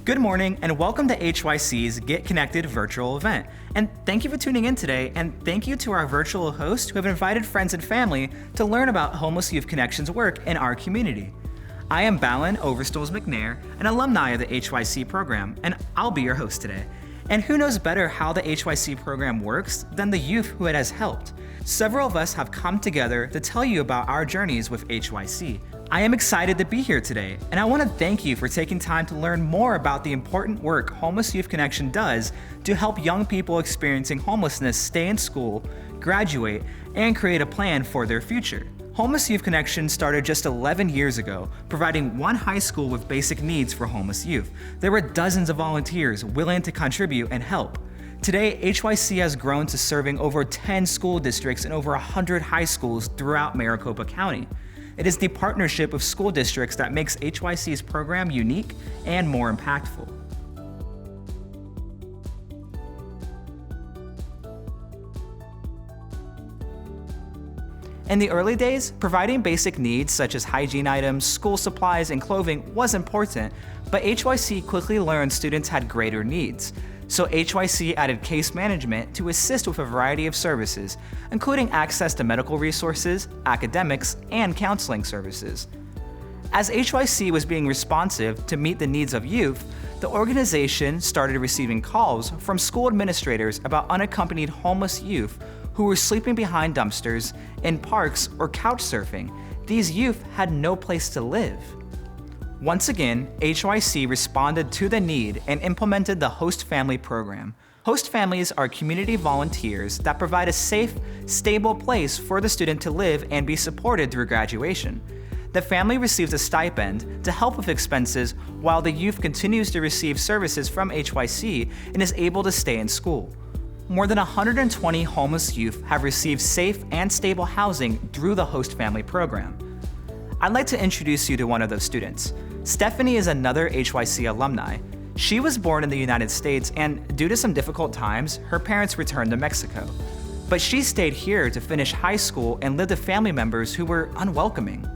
Good morning and welcome to HYC's Get Connected virtual event. And thank you for tuning in today, and thank you to our virtual hosts who have invited friends and family to learn about Homeless Youth Connection's work in our community. I am Balin Overstolz McNair, an alumni of the HYC program, and I'll be your host today. And who knows better how the HYC program works than the youth who it has helped? Several of us have come together to tell you about our journeys with HYC. I am excited to be here today, and I want to thank you for taking time to learn more about the important work Homeless Youth Connection does to help young people experiencing homelessness stay in school, graduate, and create a plan for their future. Homeless Youth Connection started just 11 years ago, providing one high school with basic needs for homeless youth. There were dozens of volunteers willing to contribute and help. Today, HYC has grown to serving over 10 school districts and over 100 high schools throughout Maricopa County. It is the partnership of school districts that makes HYC's program unique and more impactful. In the early days, providing basic needs such as hygiene items, school supplies, and clothing was important, but HYC quickly learned students had greater needs. So HYC added case management to assist with a variety of services, including access to medical resources, academics, and counseling services. As HYC was being responsive to meet the needs of youth, the organization started receiving calls from school administrators about unaccompanied homeless youth who were sleeping behind dumpsters, in parks, or couch surfing. These youth had no place to live. Once again, HYC responded to the need and implemented the Host Family program. Host families are community volunteers that provide a safe, stable place for the student to live and be supported through graduation. The family receives a stipend to help with expenses while the youth continues to receive services from HYC and is able to stay in school. More than 120 homeless youth have received safe and stable housing through the Host Family program. I'd like to introduce you to one of those students. Stephanie is another HYC alumni. She was born in the United States, and due to some difficult times, her parents returned to Mexico. But she stayed here to finish high school and lived with family members who were unwelcoming.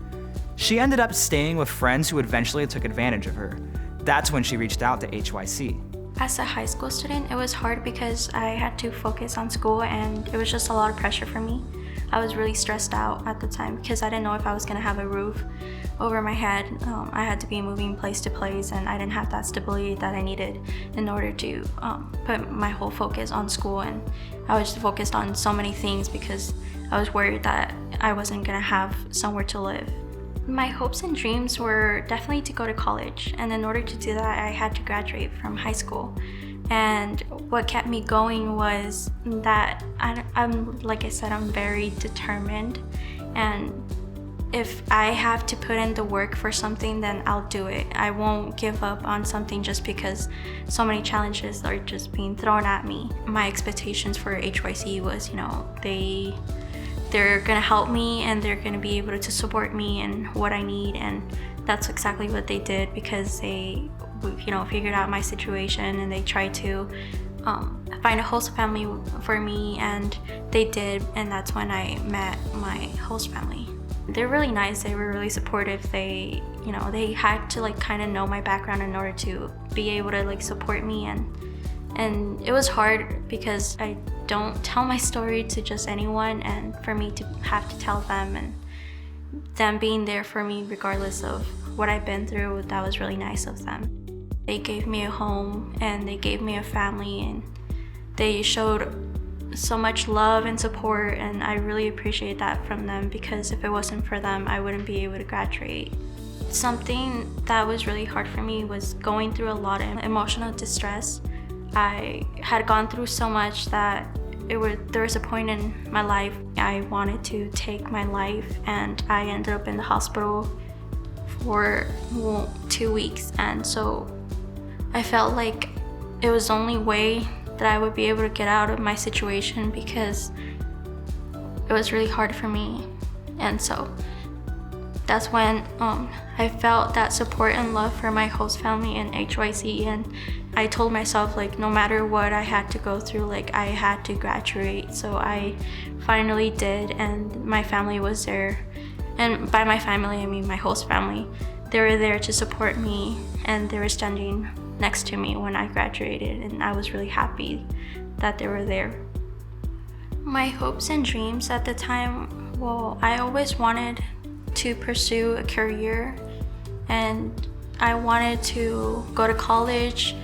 She ended up staying with friends who eventually took advantage of her. That's when she reached out to HYC. As a high school student, it was hard because I had to focus on school and it was just a lot of pressure for me. I was really stressed out at the time because I didn't know if I was going to have a roof over my head. I had to be moving place to place, and I didn't have that stability that I needed in order to put my whole focus on school. And I was focused on so many things because I was worried that I wasn't going to have somewhere to live. My hopes and dreams were definitely to go to college, and in order to do that, I had to graduate from high school. And what kept me going was that I'm like I said, I'm very determined, and if I have to put in the work for something, then I'll do it. I won't give up on something just because so many challenges are just being thrown at me. My expectations for HYC was, they're gonna help me and they're gonna be able to support me in what I need, and that's exactly what they did because they figured out my situation and they tried to find a host family for me, and they did, and that's when I met my host family. They're really nice, they were really supportive. They had to kind of know my background in order to be able to support me, and it was hard because I don't tell my story to just anyone, and for me to have to tell them and them being there for me regardless of what I've been through, that was really nice of them. They gave me a home and they gave me a family, and they showed so much love and support, and I really appreciate that from them because if it wasn't for them, I wouldn't be able to graduate. Something that was really hard for me was going through a lot of emotional distress. I had gone through so much that there was a point in my life I wanted to take my life, and I ended up in the hospital for 2 weeks, and so I felt like it was the only way that I would be able to get out of my situation because it was really hard for me. And so that's when I felt that support and love for my host family and HYC, and I told myself no matter what I had to go through, I had to graduate. So I finally did, and my family was there. And by my family, I mean my host family. They were there to support me, and they were standing next to me when I graduated, and I was really happy that they were there. My hopes and dreams at the time, well, I always wanted to pursue a career, and I wanted to go to college,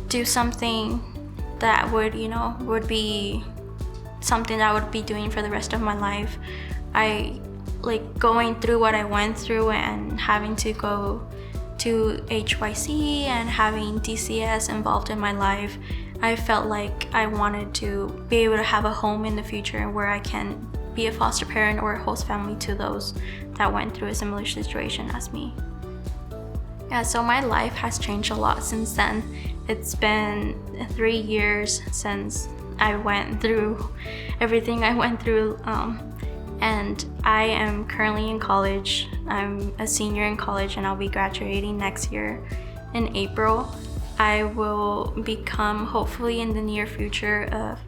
do something that would be something that I would be doing for the rest of my life. I like going through what I went through and having to go to HYC and having DCS involved in my life. I felt like I wanted to be able to have a home in the future where I can be a foster parent or a host family to those that went through a similar situation as me. Yeah, so my life has changed a lot since then. It's been 3 years since I went through everything I went through, and I am currently in college. I'm a senior in college, and I'll be graduating next year in April. I will become, hopefully in the near future, a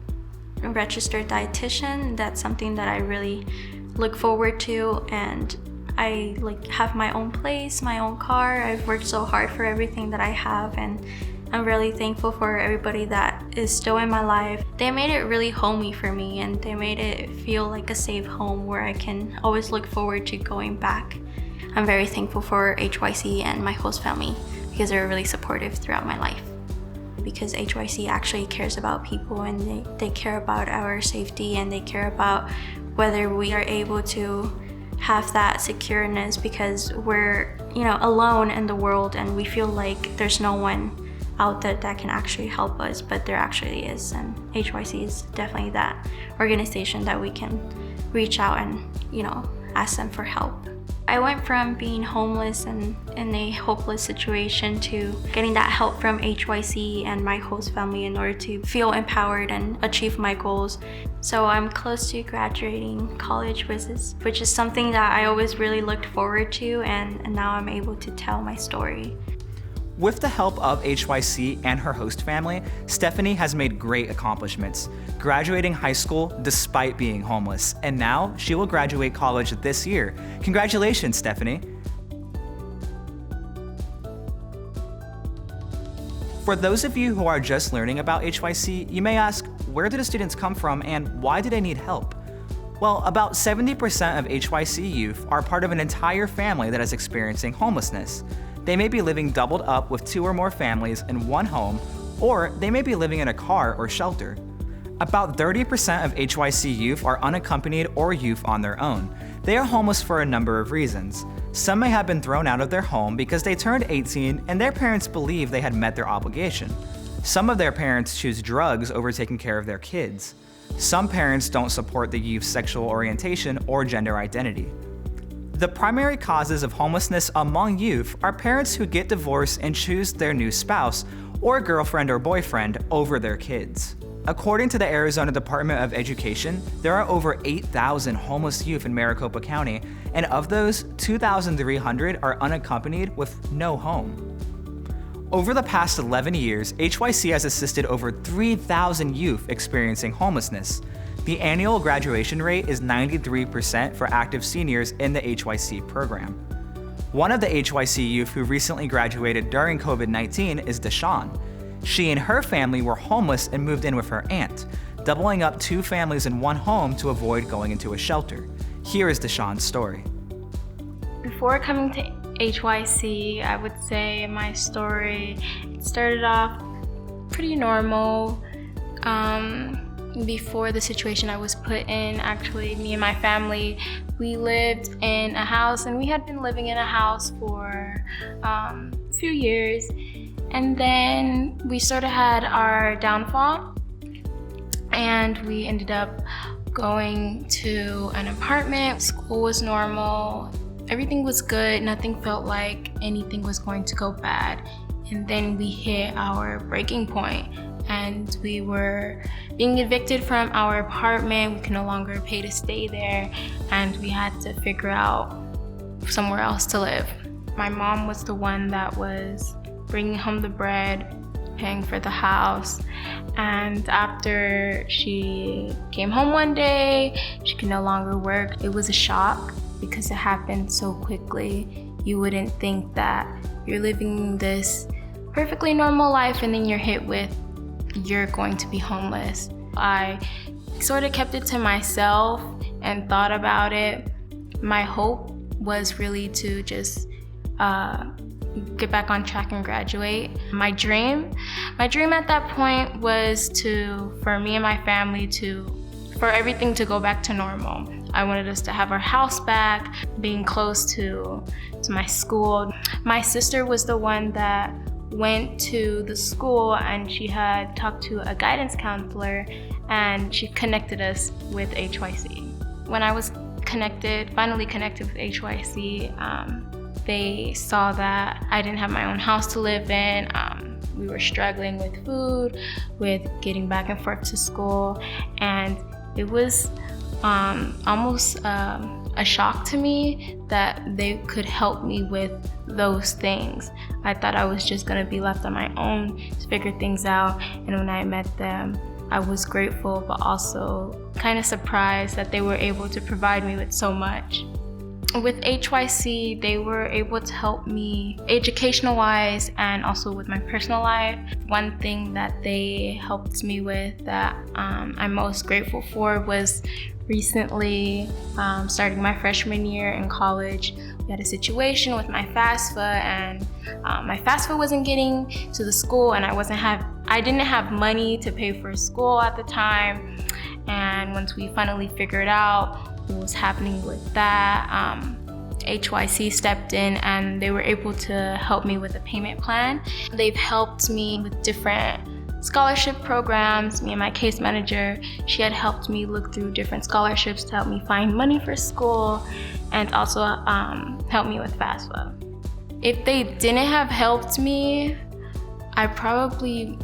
registered dietitian. That's something that I really look forward to, and I have my own place, my own car. I've worked so hard for everything that I have, and I'm really thankful for everybody that is still in my life. They made it really homey for me, and they made it feel like a safe home where I can always look forward to going back. I'm very thankful for HYC and my host family because they're really supportive throughout my life. Because HYC actually cares about people, and they care about our safety, and they care about whether we are able to have that secureness, because we're alone in the world, and we feel like there's no one out there that can actually help us, but there actually is, and HYC is definitely that organization that we can reach out and ask them for help. I went from being homeless and in a hopeless situation to getting that help from HYC and my host family in order to feel empowered and achieve my goals. So I'm close to graduating college, which is something that I always really looked forward to, and now I'm able to tell my story. With the help of HYC and her host family, Stephanie has made great accomplishments, graduating high school despite being homeless, and now she will graduate college this year. Congratulations, Stephanie. For those of you who are just learning about HYC, you may ask, where do the students come from and why do they need help? Well, about 70% of HYC youth are part of an entire family that is experiencing homelessness. They may be living doubled up with 2 or more families in one home, or they may be living in a car or shelter. About 30% of HYC youth are unaccompanied or youth on their own. They are homeless for a number of reasons. Some may have been thrown out of their home because they turned 18 and their parents believe they had met their obligation. Some of their parents choose drugs over taking care of their kids. Some parents don't support the youth's sexual orientation or gender identity. The primary causes of homelessness among youth are parents who get divorced and choose their new spouse or girlfriend or boyfriend over their kids. According to the Arizona Department of Education, there are over 8,000 homeless youth in Maricopa County, and of those, 2,300 are unaccompanied with no home. Over the past 11 years, HYC has assisted over 3,000 youth experiencing homelessness. The annual graduation rate is 93% for active seniors in the HYC program. One of the HYC youth who recently graduated during COVID-19 is Deshawn. She and her family were homeless and moved in with her aunt, doubling up 2 families in one home to avoid going into a shelter. Here is Deshawn's story. Before coming to HYC, I would say my story started off pretty normal. Before the situation I was put in, actually, me and my family, we lived in a house, and we had been living in a house for a few years. And then we sort of had our downfall, and we ended up going to an apartment. School was normal. Everything was good. Nothing felt like anything was going to go bad. And then we hit our breaking point, and we were being evicted from our apartment. We could no longer pay to stay there, and we had to figure out somewhere else to live. My mom was the one that was bringing home the bread, paying for the house, and after she came home one day, she could no longer work. It was a shock because it happened so quickly. You wouldn't think that you're living this perfectly normal life, and then you're hit with, you're going to be homeless. I sort of kept it to myself and thought about it. My hope was really to just get back on track and graduate. My dream at that point was for me and my family for everything to go back to normal. I wanted us to have our house back, being close to my school. My sister was the one that went to the school, and she had talked to a guidance counselor, and she connected us with HYC. When I was finally connected with HYC, they saw that I didn't have my own house to live in. We were struggling with food, with getting back and forth to school, and it was almost a shock to me that they could help me with those things. I thought I was just gonna be left on my own to figure things out, and when I met them, I was grateful, but also kind of surprised that they were able to provide me with so much. With HYC, they were able to help me educational-wise and also with my personal life. One thing that they helped me with that I'm most grateful for was recently starting my freshman year in college. We had a situation with my FAFSA, and my FAFSA wasn't getting to the school, and I didn't have money to pay for school at the time. And once we finally figured out what was happening with that, HYC stepped in and they were able to help me with a payment plan. They've helped me with different scholarship programs. Me and my case manager, she had helped me look through different scholarships to help me find money for school, and also help me with FAFSA. If they didn't have helped me, I probably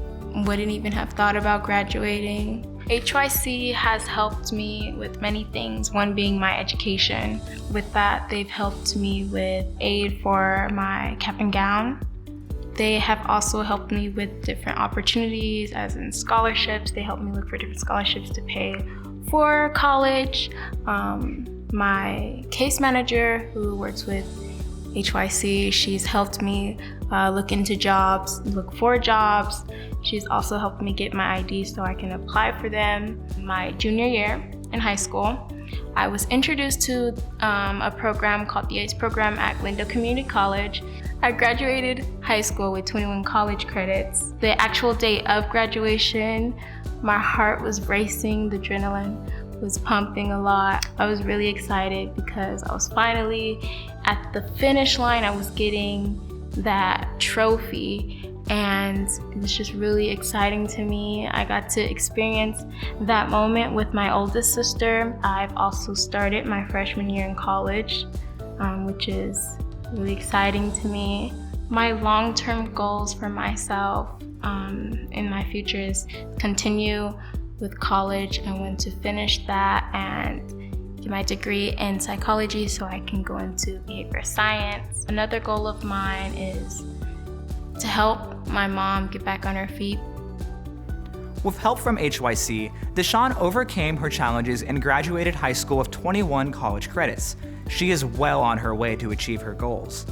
wouldn't even have thought about graduating. HYC has helped me with many things, one being my education. With that, they've helped me with aid for my cap and gown. They have also helped me with different opportunities, as in scholarships. They helped me look for different scholarships to pay for college. My case manager, who works with HYC, she's helped me look into jobs, look for jobs. She's also helped me get my ID so I can apply for them. My junior year in high school, I was introduced to a program called the HYC program at Glendale Community College. I graduated high school with 21 college credits. The actual day of graduation, my heart was racing, the adrenaline was pumping a lot. I was really excited because I was finally at the finish line. I was getting that trophy, and it was just really exciting to me. I got to experience that moment with my oldest sister. I've also started my freshman year in college, which is really exciting to me. My long-term goals for myself in my future is continue with college. I want to finish that and get my degree in psychology so I can go into behavioral science. Another goal of mine is to help my mom get back on her feet. With help from HYC, Deshawn overcame her challenges and graduated high school with 21 college credits. She is well on her way to achieve her goals.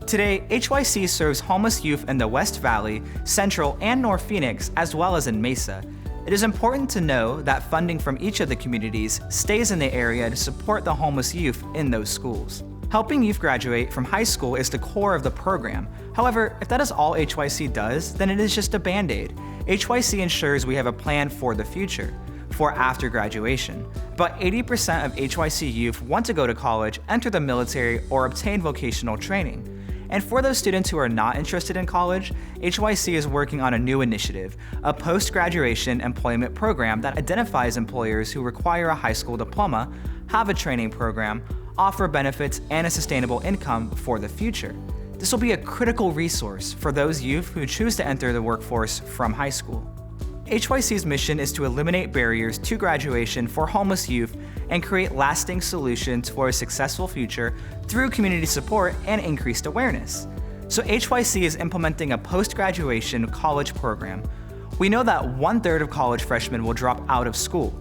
Today, HYC serves homeless youth in the West Valley, Central, and North Phoenix, as well as in Mesa. It is important to know that funding from each of the communities stays in the area to support the homeless youth in those schools. Helping youth graduate from high school is the core of the program. However, if that is all HYC does, then it is just a Band-Aid. HYC ensures we have a plan for the future, for after graduation. But 80% of HYC youth want to go to college, enter the military, or obtain vocational training. And for those students who are not interested in college, HYC is working on a new initiative, a post-graduation employment program that identifies employers who require a high school diploma, have a training program, offer benefits, and a sustainable income for the future. This will be a critical resource for those youth who choose to enter the workforce from high school. HYC's mission is to eliminate barriers to graduation for homeless youth and create lasting solutions for a successful future through community support and increased awareness. So HYC is implementing a post-graduation college program. We know that 1/3 of college freshmen will drop out of school.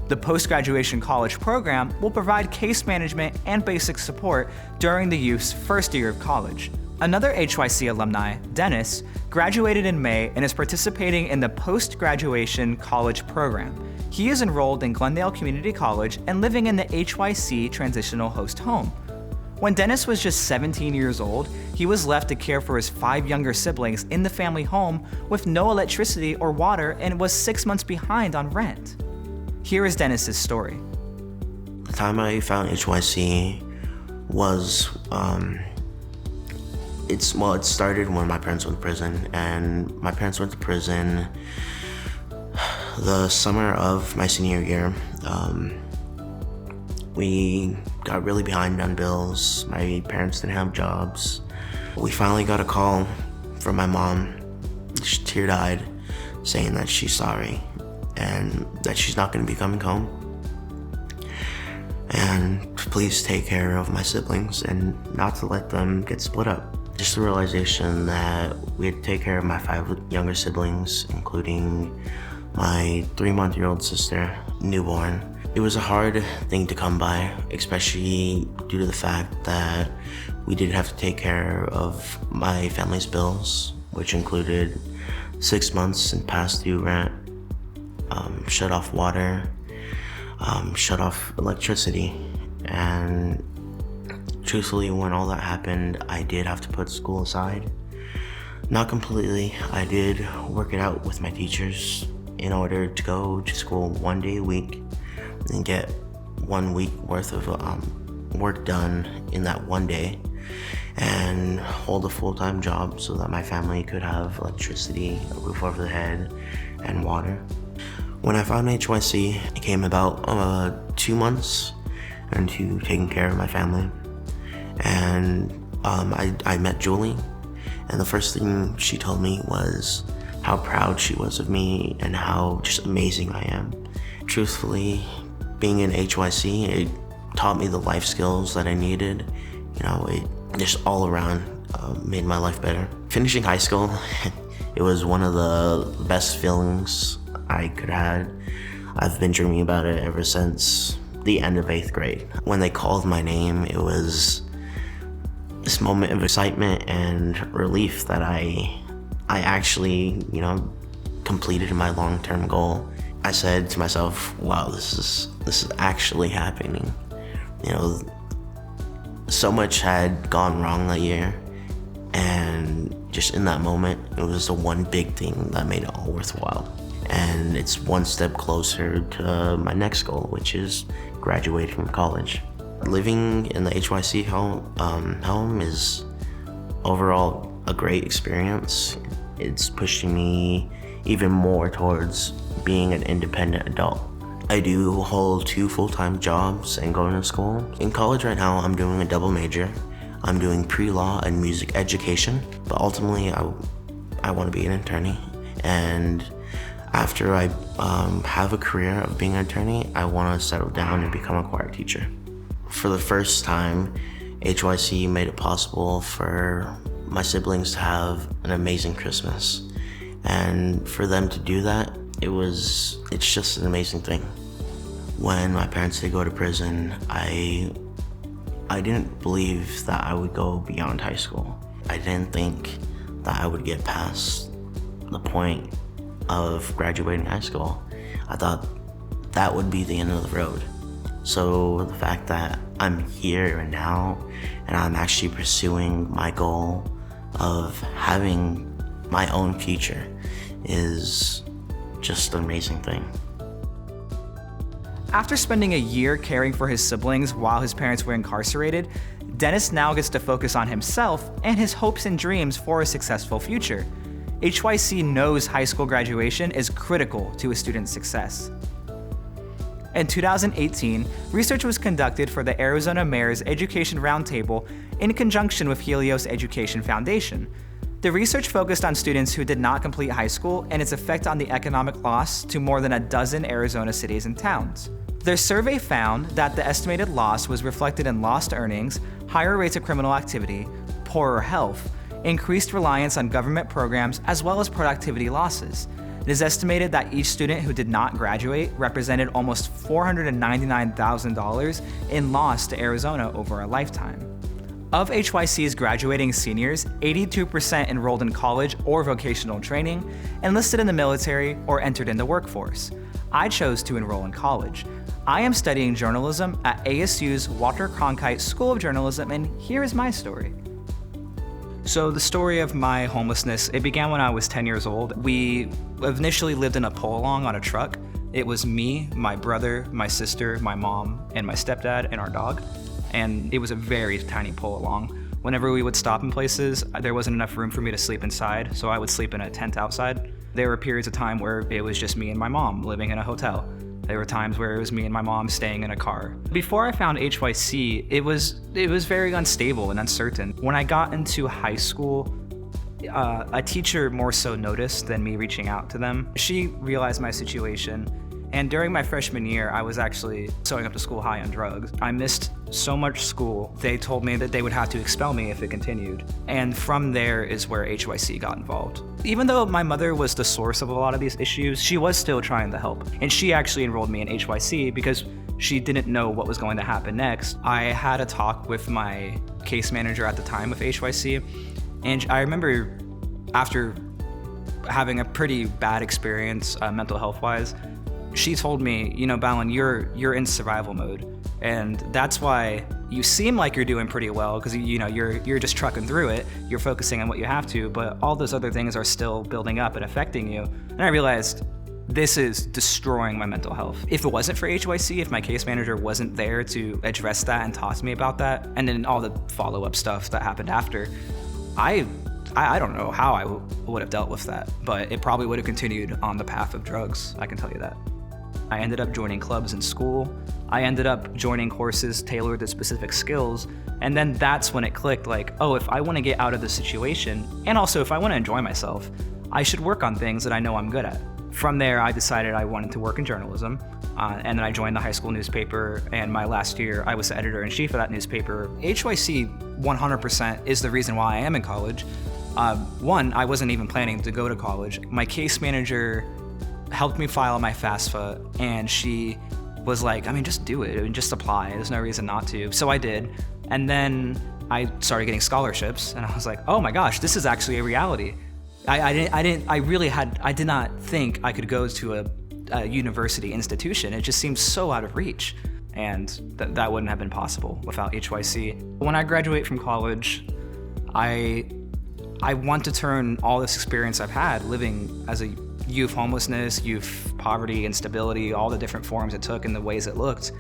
The post-graduation college program will provide case management and basic support during the youth's first year of college. Another HYC alumni, Dennis, graduated in May and is participating in the post-graduation college program. He is enrolled in Glendale Community College and living in the HYC Transitional Host Home. When Dennis was just 17 years old, he was left to care for his 5 younger siblings in the family home with no electricity or water and was 6 months behind on rent. Here is Dennis's story. The time I found HYC was, it started when my parents went to prison, and my parents went to prison the summer of my senior year. We got really behind on bills. My parents didn't have jobs. We finally got a call from my mom, tear-eyed, saying that she's sorry and that she's not going to be coming home. And please take care of my siblings and not to let them get split up. Just the realization that we had to take care of my 5 younger siblings, including my 3-month-old sister, newborn. It was a hard thing to come by, especially due to the fact that we did have to take care of my family's bills, which included 6 months in past due rent, shut off water, shut off electricity. And truthfully, when all that happened, I did have to put school aside. Not completely. I did work it out with my teachers in order to go to school 1 day a week and get 1 week worth of work done in that 1 day and hold a full-time job so that my family could have electricity, a roof over their head, and water. When I found HYC, it came about 2 months into taking care of my family. And I met Julie, and the first thing she told me was how proud she was of me and how just amazing I am. Truthfully, being in HYC, it taught me the life skills that I needed. It just all around made my life better. Finishing high school, it was one of the best feelings I could have had. I've been dreaming about it ever since the end of 8th grade. When they called my name, it was this moment of excitement and relief that I actually, completed my long-term goal. I said to myself, wow, this is actually happening. So much had gone wrong that year, and just in that moment, it was the one big thing that made it all worthwhile. And it's one step closer to my next goal, which is graduating from college. Living in the HYC home is overall a great experience. It's pushing me even more towards being an independent adult. I do hold 2 full-time jobs and going to school. In college right now, I'm doing a double major. I'm doing pre-law and music education, but ultimately I want to be an attorney. And after I have a career of being an attorney, I want to settle down and become a choir teacher. For the first time, HYC made it possible for my siblings to have an amazing Christmas. And for them to do that, it's just an amazing thing. When my parents did go to prison, I didn't believe that I would go beyond high school. I didn't think that I would get past the point of graduating high school. I thought that would be the end of the road. So the fact that I'm here and now, and I'm actually pursuing my goal of having my own future is just an amazing thing. After spending a year caring for his siblings while his parents were incarcerated, Dennis now gets to focus on himself and his hopes and dreams for a successful future. HYC knows high school graduation is critical to a student's success. In 2018, research was conducted for the Arizona Mayor's Education Roundtable in conjunction with Helios Education Foundation. The research focused on students who did not complete high school and its effect on the economic loss to more than a dozen Arizona cities and towns. Their survey found that the estimated loss was reflected in lost earnings, higher rates of criminal activity, poorer health, increased reliance on government programs, as well as productivity losses. It is estimated that each student who did not graduate represented almost $499,000 in loss to Arizona over a lifetime. Of HYC's graduating seniors, 82% enrolled in college or vocational training, enlisted in the military, or entered in the workforce. I chose to enroll in college. I am studying journalism at ASU's Walter Cronkite School of Journalism, and here is my story. So the story of my homelessness, it began when I was 10 years old. We initially lived in a pull-along on a truck. It was me, my brother, my sister, my mom, and my stepdad, and our dog. And it was a very tiny pull-along. Whenever we would stop in places, there wasn't enough room for me to sleep inside, so I would sleep in a tent outside. There were periods of time where it was just me and my mom living in a hotel. There were times where it was me and my mom staying in a car. Before I found HYC, it was very unstable and uncertain. When I got into high school, a teacher more so noticed than me reaching out to them. She realized my situation, and during my freshman year, I was actually showing up to school high on drugs. I missed so much school. They told me that they would have to expel me if it continued. And from there is where HYC got involved. Even though my mother was the source of a lot of these issues, she was still trying to help. And she actually enrolled me in HYC because she didn't know what was going to happen next. I had a talk with my case manager at the time of HYC, and I remember after having a pretty bad experience mental health-wise, she told me, you know, Balin, you're in survival mode, and that's why you seem like you're doing pretty well, because you're just trucking through it. You're focusing on what you have to, but all those other things are still building up and affecting you. And I realized this is destroying my mental health. If it wasn't for HYC, if my case manager wasn't there to address that and talk to me about that, and then all the follow-up stuff that happened after, I don't know how I would have dealt with that, but it probably would have continued on the path of drugs, I can tell you that. I ended up joining clubs in school. I ended up joining courses tailored to specific skills. And then that's when it clicked, like, oh, if I want to get out of this situation, and also if I want to enjoy myself, I should work on things that I know I'm good at. From there, I decided I wanted to work in journalism. And then I joined the high school newspaper, and my last year, I was the editor-in-chief of that newspaper. HYC 100% is the reason why I am in college. One, I wasn't even planning to go to college. My case manager helped me file my FAFSA, and she was like, I mean, just do it, just apply. There's no reason not to. So I did. And then I started getting scholarships, and I was like, oh my gosh, this is actually a reality. I did not think I could go to a university institution. It just seemed so out of reach. And that wouldn't have been possible without HYC. When I graduate from college, I want to turn all this experience I've had living as a youth homelessness, youth poverty, instability, all the different forms it took and the ways it looked.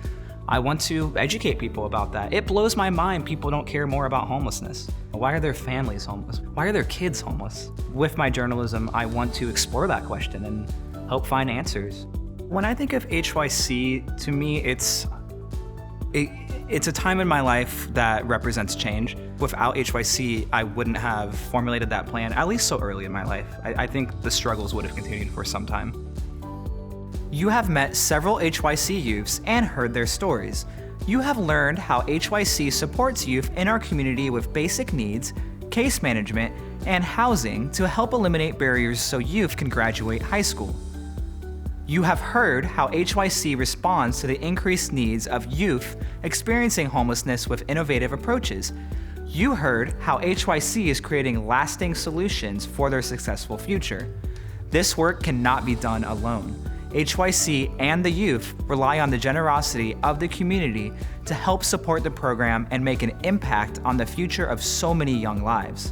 I want to educate people about that. It blows my mind people don't care more about homelessness. Why are their families homeless? Why are their kids homeless? With my journalism, I want to explore that question and help find answers. When I think of HYC, to me, it's a time in my life that represents change. Without HYC, I wouldn't have formulated that plan, at least so early in my life. I think the struggles would have continued for some time. You have met several HYC youths and heard their stories. You have learned how HYC supports youth in our community with basic needs, case management, and housing to help eliminate barriers so youth can graduate high school. You have heard how HYC responds to the increased needs of youth experiencing homelessness with innovative approaches. You heard how HYC is creating lasting solutions for their successful future. This work cannot be done alone. HYC and the youth rely on the generosity of the community to help support the program and make an impact on the future of so many young lives.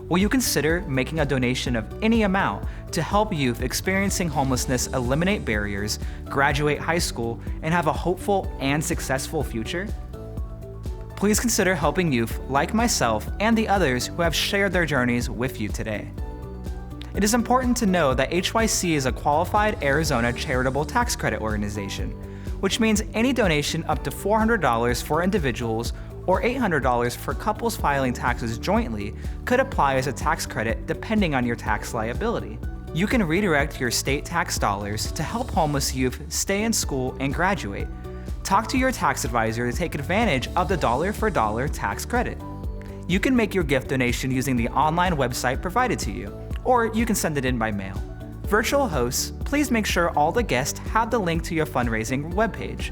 Will you consider making a donation of any amount to help youth experiencing homelessness eliminate barriers, graduate high school, and have a hopeful and successful future? Please consider helping youth like myself and the others who have shared their journeys with you today. It is important to know that HYC is a qualified Arizona charitable tax credit organization, which means any donation up to $400 for individuals or $800 for couples filing taxes jointly could apply as a tax credit depending on your tax liability. You can redirect your state tax dollars to help homeless youth stay in school and graduate. Talk to your tax advisor to take advantage of the dollar-for-dollar tax credit. You can make your gift donation using the online website provided to you, or you can send it in by mail. Virtual hosts, please make sure all the guests have the link to your fundraising webpage.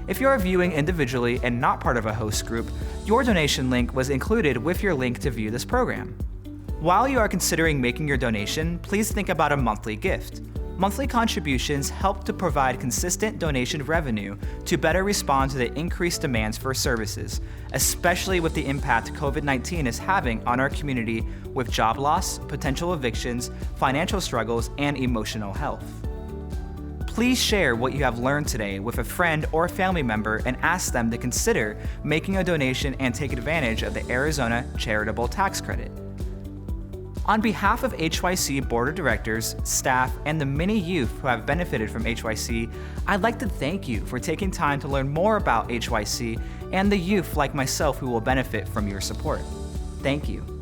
If you are viewing individually and not part of a host group, your donation link was included with your link to view this program. While you are considering making your donation, please think about a monthly gift. Monthly contributions help to provide consistent donation revenue to better respond to the increased demands for services, especially with the impact COVID-19 is having on our community with job loss, potential evictions, financial struggles, and emotional health. Please share what you have learned today with a friend or family member and ask them to consider making a donation and take advantage of the Arizona Charitable Tax Credit. On behalf of HYC Board of Directors, staff, and the many youth who have benefited from HYC, I'd like to thank you for taking time to learn more about HYC and the youth like myself who will benefit from your support. Thank you.